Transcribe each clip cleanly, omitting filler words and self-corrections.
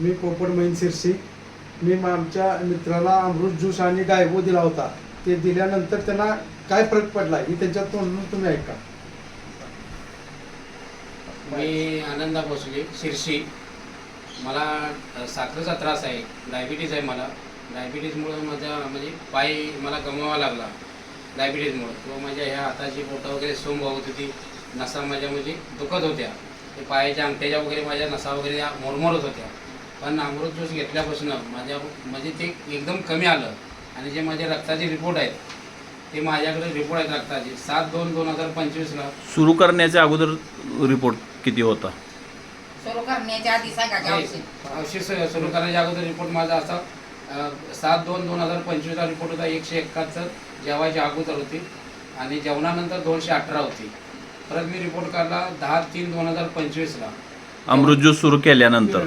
मी पोपट मैन शिरसी. मी आमच्या मित्राला अमृत ज्यूस आणि डायबो दिला होता. ते दिल्यानंतर त्यांना काय फरक पडला हे त्यांच्या तोंडून तुम्ही ऐका. मी आनंदा भोसले शिरशी. मला साखरेचा त्रास आहे, डायबिटीज आहे. मला डायबिटीजमुळं माझा म्हणजे पाय मला गमवावा लागला डायबिटीजमुळं, किंवा माझ्या ह्या हाताची बोटं वगैरे सूम होत होती, नसा माझ्या म्हणजे दुखत होत्या, ते पायाच्या अंगठ्याच्या वगैरे माझ्या नसा वगैरे या मोडमोडत होत्या. पण अमृत ज्यूस घेतल्यापासून माझ्या म्हणजे ते एकदम कमी आलं. आणि जे माझे रक्ताचे रिपोर्ट आहेत ते माझ्याकडे रिपोर्ट आहेत रक्ताचे 7/2/2025ला. सुरू करण्याच्या अगोदर रिपोर्ट किती होता? सुरू करण्याच्या आधी सांगा की औषध सुरू करण्याच्या अगोदर रिपोर्ट माझा असा 7/2/2025ला रिपोर्ट होता 171. जेवायच्या अगोदर होती आणि जेवणानंतर 218 होती. परत मी रिपोर्ट काढला 10/3/2025ला अमृत ज्यूस सुरू केल्यानंतर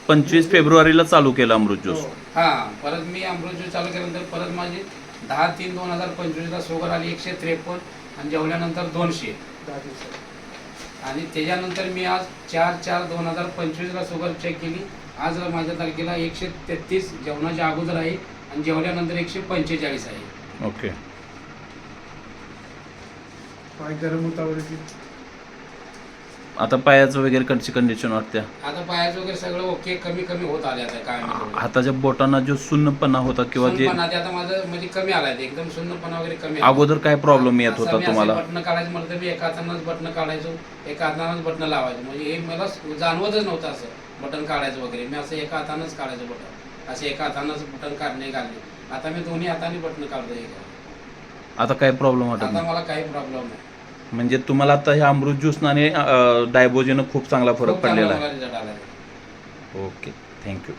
25 फेब्रुवारीला चालू केलं अमृत ज्यूस. हां, परत मी अमृत ज्यूस चालू केल्यानंतर परत माझी 10/3/2025ला शुगर आली 153 आणि जेवल्यानंतर 200. आणि त्याच्यानंतर मी आज 4/4/2025ला शुगर चेक केली. आज माझ्या तारखेला 133 जेवणाच्या अगोदर आहे आणि जेवल्यानंतर 145 आहे. ओके. पाय गरम होता वगैरे. आता पायाचं वगैरे कशी कंडिशन वाटते? आता पायाचं वगैरे सगळं ओके, कमी कमी होत आले आता. काय हाताच्या बोटांना जो सुन्नपणा होता किंवा जे आता माझं म्हणजे कमी आलाय, ते एकदम शून्यपणा वगैरे कमी आला. अगोदर काय प्रॉब्लेम येत होता तुम्हाला? बटणं काढायचं म्हणलं तर मी एका हातानंच बटणं काढायचो, एका हातानंच बटणं लावायचो. म्हणजे हे मला जाणवतच नव्हतं असं बटन काढायचं वगैरे. मी असं एका हातानंच काढायचं बटन, असे एका हातानंच बटन काढणे घालले. आता मी दोन्ही हाताने बटणं काढतोय. आता काय प्रॉब्लेम वाटत आता नाही? मला काही प्रॉब्लेम नाही. म्हणजे तुम्हाला आता हे अमृत ज्यूस आणि डायबोजीनं खूप चांगला फरक खूप चांगला पडलेला मला आहे. रिझल्ट आला. Okay, thank you.